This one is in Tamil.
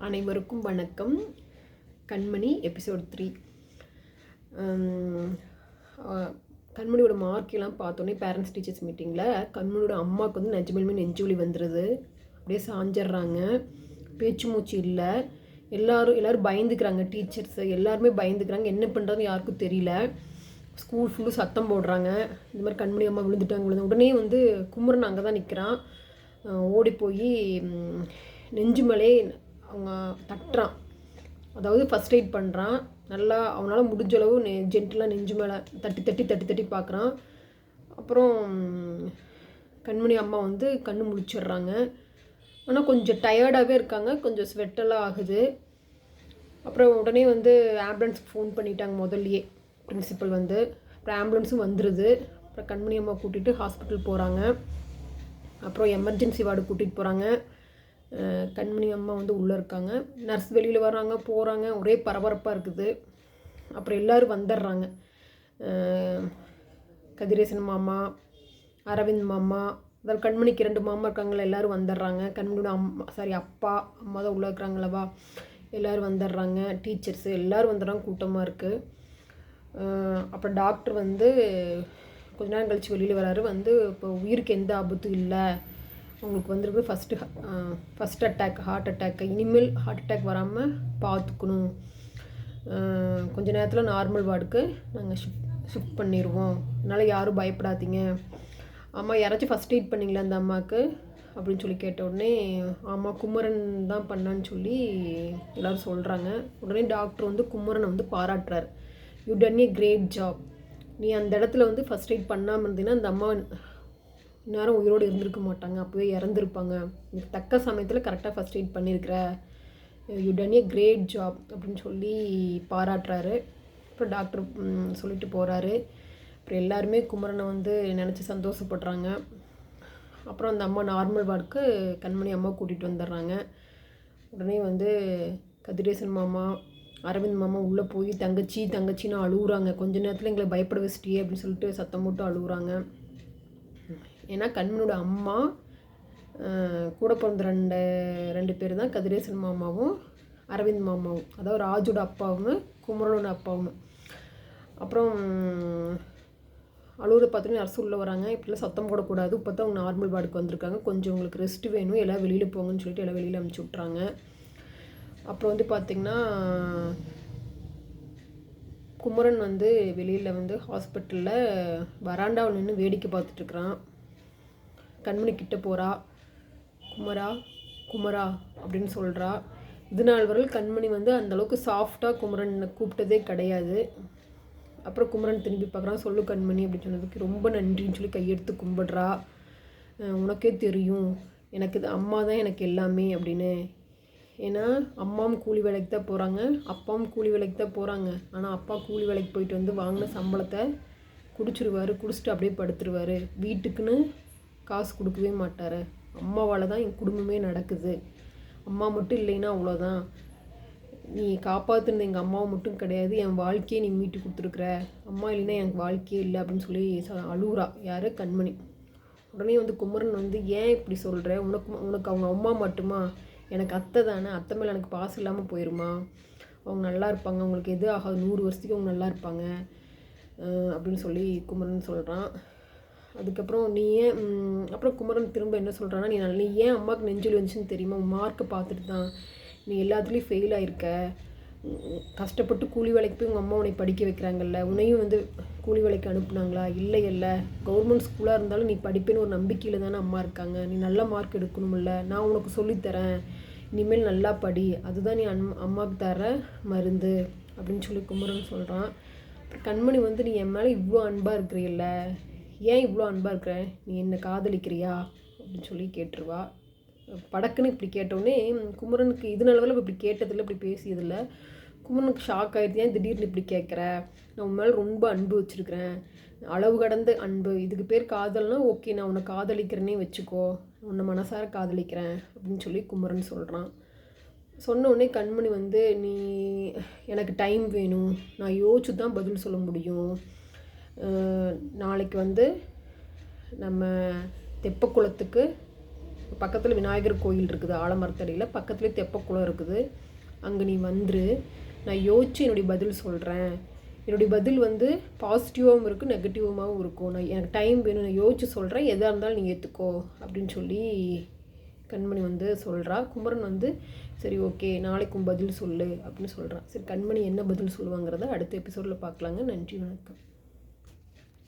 அனைவருக்கும் வணக்கம். கண்மணி எபிசோட் 3. கண்மணியோட மார்க்கெல்லாம் பார்த்தோன்னே பேரண்ட்ஸ் டீச்சர்ஸ் மீட்டிங்கில் கண்மணியோட அம்மாவுக்கு வந்து நிஜமாலுமே நெஞ்சுவலி வந்துடுது. அப்படியே சாஞ்சிட்றாங்க, பேச்சு மூச்சு இல்லை. எல்லோரும் பயந்துக்கிறாங்க. டீச்சர்ஸ் எல்லாருமே பயந்துக்கிறாங்க. என்ன பண்ணுறதுன்னு யாருக்கும் தெரியல. ஸ்கூல் ஃபுல்லு சத்தம் போடுறாங்க. இந்த மாதிரி கண்மணி அம்மா விழுந்துட்டாங்க. உடனே வந்து குமரன் அங்கே தான் நிற்கிறான். ஓடி போய் நெஞ்சு மேலே அவங்க தட்டுறான். அதாவது ஃபஸ்ட் எய்ட் பண்ணுறான். நல்லா அவனால் முடிஞ்ச அளவு ஜென்டலாக நெஞ்சு மேலே தட்டி பார்க்குறான். அப்புறம் கண்மணி அம்மா வந்து கண்ணு முழிச்சிடுறாங்க. ஆனால் கொஞ்சம் டயர்டாகவே இருக்காங்க, கொஞ்சம் ஸ்வெட்டெல்லாம் ஆகுது. அப்புறம் உடனே வந்து ஆம்புலன்ஸுக்கு ஃபோன் பண்ணிட்டாங்க முதல்லையே பிரின்சிபல் வந்து. அப்புறம் ஆம்புலன்ஸும் வந்துடுது. அப்புறம் கண்மணி அம்மா கூட்டிகிட்டு ஹாஸ்பிட்டல் போகிறாங்க. அப்புறம் எமர்ஜென்சி வார்டு கூட்டிகிட்டு போகிறாங்க. கண்மணி அம்மா வந்து உள்ளே இருக்காங்க. நர்ஸ் வெளியில் வராங்க, போகிறாங்க. ஒரே பரபரப்பாக இருக்குது. அப்புறம் எல்லோரும் வந்துடுறாங்க. கதிரேசன் மாமா, அரவிந்த் மாமா, அதாவது கண்மணிக்கு 2 மாமா இருக்காங்களா, எல்லோரும் வந்துடுறாங்க. கண்மணியோட அப்பா அம்மா தான் உள்ளே இருக்கிறாங்களவா, எல்லோரும் வந்துடுறாங்க. டீச்சர்ஸு எல்லோரும் வந்துடுறாங்க. கூட்டமாக இருக்குது. அப்புறம் டாக்டர் வந்து கொஞ்ச நேரம் கழித்து வெளியில் வராரு. வந்து இப்போ உயிருக்கு எந்த ஆபத்தும் இல்லை, உங்களுக்கு வந்துருக்கு ஃபஸ்ட் அட்டாக், ஹார்ட் அட்டாக். இனிமேல் ஹார்ட் அட்டாக் வராமல் பார்த்துக்கணும். கொஞ்ச நேரத்தில் நார்மல் வார்டுக்கு நாங்கள் ஷிஃப்ட் பண்ணிடுவோம். அதனால் யாரும் பயப்படாதீங்க. அம்மா யாராச்சும் ஃபஸ்ட் எய்ட் பண்ணிங்களா அந்த அம்மாவுக்கு அப்படின்னு சொல்லி கேட்ட உடனே ஆமாம் குமரன் தான் பண்ணான்னு சொல்லி எல்லோரும் சொல்கிறாங்க. உடனே டாக்டர் வந்து குமரனை வந்து பாராட்டுறார். You done a great job. நீ அந்த இடத்துல வந்து ஃபஸ்ட் எய்ட் பண்ணாமல் இருந்தீங்கன்னா அந்த அம்மா நேரம் உயிரோடு இருந்திருக்க மாட்டாங்க, அப்போவே இறந்துருப்பாங்க. தக்க சமயத்தில் கரெக்டாக ஃபஸ்ட் எய்ட் பண்ணியிருக்கிற, you done a great job அப்படின்னு சொல்லி பாராட்டுறாரு. அப்புறம் டாக்டர் சொல்லிட்டு போகிறாரு. அப்புறம் எல்லாருமே குமரனை வந்து நினச்சி சந்தோஷப்படுறாங்க. அப்புறம் அந்த அம்மா நார்மல் வார்டுக்கு கண்மணி அம்மா கூட்டிகிட்டு வந்துடுறாங்க. உடனே வந்து கதிரேசன் மாமா, அரவிந்த் மாமா உள்ளே போய் தங்கச்சின்னு அழுகுறாங்க. கொஞ்ச நேரத்தில் எங்களை பயப்பட வச்சிட்டியே அப்படின்னு சொல்லிட்டு சத்தம் போட்டு அழுகுறாங்க. ஏன்னா கண்மணியோட அம்மா கூட பிறந்த ரெண்டு பேர் தான் கதிரேசன் மாமாவும் அரவிந்த் மாமாவும், அதாவது ராஜோட அப்பாவும் குமரனோட அப்பாவும். அப்புறம் அழுகுற பார்த்தோன்னே அரசு உள்ளே வராங்க. இப்படிலாம் சத்தம் போடக்கூடாது, இப்போ தான் அவங்க நார்மல் வார்டுக்கு வந்திருக்காங்க, கொஞ்சம் உங்களுக்கு ரெஸ்ட் வேணும், எல்லாம் வெளியில் போங்கன்னு சொல்லிட்டு எல்லாம் வெளியில் அனுப்பிச்சி விட்றாங்க. அப்புறம் வந்து பார்த்திங்கன்னா குமரன் வந்து வெளியில் வந்து ஹாஸ்பிட்டலில் வராண்டாவில் நின்று வேடிக்கை பார்த்துட்ருக்குறான். கண்மணி கிட்ட போகிறா, குமரா அப்படின்னு சொல்கிறா. இது நாள் வரையில் கண்மணி வந்து அந்தளவுக்கு சாஃப்டாக குமரன் கூப்பிட்டதே கிடையாது. அப்புறம் குமரன் திரும்பி பார்க்குறான். சொல்லு கண்மணி அப்படின்னு சொன்னதுக்கு ரொம்ப நன்றின்னு சொல்லி கையெடுத்து கும்பிடுறா. உனக்கே தெரியும் எனக்கு அம்மா தான் எனக்கு எல்லாமே அப்படின்னு. ஏன்னா அம்மாவும் கூலி வேலைக்கு தான் போகிறாங்க, அப்பாவும் கூலி வேலைக்கு தான் போகிறாங்க. ஆனால் அப்பா கூலி வேலைக்கு போயிட்டு வந்து வாங்கின சம்பளத்தை குடிச்சிட்டு அப்படியே படுத்துருவார். வீட்டுக்குன்னு காசு கொடுக்கவே மாட்டார். அம்மாவால் தான் என் குடும்பமே நடக்குது. அம்மா மட்டும் இல்லைன்னா அவ்வளோதான். நீ காப்பாற்றுனது எங்கள் அம்மாவை மட்டும் கிடையாது, என் வாழ்க்கையை நீ மீட்டு கொடுத்துருக்குற. அம்மா இல்லைன்னா எனக்கு வாழ்க்கையே இல்லை அப்படின்னு சொல்லி அழுகுறா. யார்? கண்மணி. உடனே வந்து குமரன் வந்து ஏன் இப்படி சொல்கிற, உனக்கு அவங்க அம்மா மட்டுமா, எனக்கு அத்தை தானே, அத்தை மேலே எனக்கு பாசம் இல்லாமல் போயிடுமா, அவங்க நல்லா இருப்பாங்க, அவங்களுக்கு எது ஆகாது, 100 வருஷத்துக்கு அவங்க நல்லா இருப்பாங்க அப்படின்னு சொல்லி குமரன் சொல்கிறான். அதுக்கப்புறம் நீ ஏன் அப்புறம் குமரன் திரும்ப என்ன சொல்கிறான்னா, நீ ஏன் அம்மாவுக்கு நெஞ்சொலி வந்துச்சுன்னு தெரியுமா, உன் மார்க்கை பார்த்துட்டு தான். நீ எல்லாத்துலேயும் ஃபெயில் ஆகிருக்க. கஷ்டப்பட்டு கூலி வேலைக்கு போய் உங்கள் அம்மா உன்னை படிக்க வைக்கிறாங்கல்ல, உன்னையும் வந்து கூலி வேலைக்கு அனுப்புனாங்களா? இல்லை கவர்மெண்ட் ஸ்கூலாக இருந்தாலும் நீ படிப்பேன்னு ஒரு நம்பிக்கையில் தானே அம்மா இருக்காங்க. நீ நல்ல மார்க் எடுக்கணுமில்ல, நான் உனக்கு சொல்லித்தரேன், இனிமேல் நல்லா படி, அதுதான் நீ அம்மாவுக்கு தர மருந்து அப்படின்னு சொல்லி குமரன் சொல்கிறான். கண்மணி வந்து நீ என் மேலே இவ்வளோ அன்பாக இருக்கிறீல்ல, ஏன் இவ்வளோ அன்பாக இருக்கிற, நீ என்னை காதலிக்கிறியா அப்படின்னு சொல்லி கேட்டுருவா. படக்குன்னு இப்படி கேட்டோடனே குமரனுக்கு இது நல்லவரை இப்படி கேட்டதில்லை, இப்படி பேசியதில்லை. குமரனுக்கு ஷாக் ஆகிடுது. ஏன் திடீர்னு இப்படி கேட்குற, நான் உன் மேலே ரொம்ப அன்பு வச்சுருக்கிறேன், அளவு கடந்த அன்பு, இதுக்கு பேர் காதல்னா ஓகே, நான் உன்னை காதலிக்கிறேன்னே வச்சுக்கோ, உன்னை மனசார காதலிக்கிறேன் அப்படின்னு சொல்லி குமரன் சொல்கிறான். சொன்ன உடனே கண்மணி வந்து நீ எனக்கு டைம் வேணும், நான் யோசிச்சு தான் பதில் சொல்ல முடியும், நாளைக்கு வந்து நம்ம தெப்பக்குளத்துக்கு பக்கத்தில் விநாயகர் கோயில் இருக்குது ஆலமரத்தடியில், பக்கத்துலேயே தெப்பக்குளம் இருக்குது. அங்கே நீ வந்துரு, நான் யோசிச்சு என்னுடைய பதில் சொல்கிறேன். என்னுடைய பதில் வந்து பாசிட்டிவாகவும் இருக்குது, நெகட்டிவாகவும் இருக்கும். எனக்கு டைம் வேணும், நான் யோசிச்சு சொல்கிறேன், எதாக இருந்தாலும் நீ ஏற்றுக்கோ அப்படின்னு சொல்லி கண்மணி வந்து சொல்கிறா. குமரன் வந்து சரி ஓகே நாளைக்கும் பதில் சொல்லு அப்படின்னு சொல்கிறான். சரி கண்மணி என்ன பதில் சொல்லுவாங்கிறத அடுத்த எபிசோடில் பார்க்கலாங்க. நன்றி, வணக்கம்.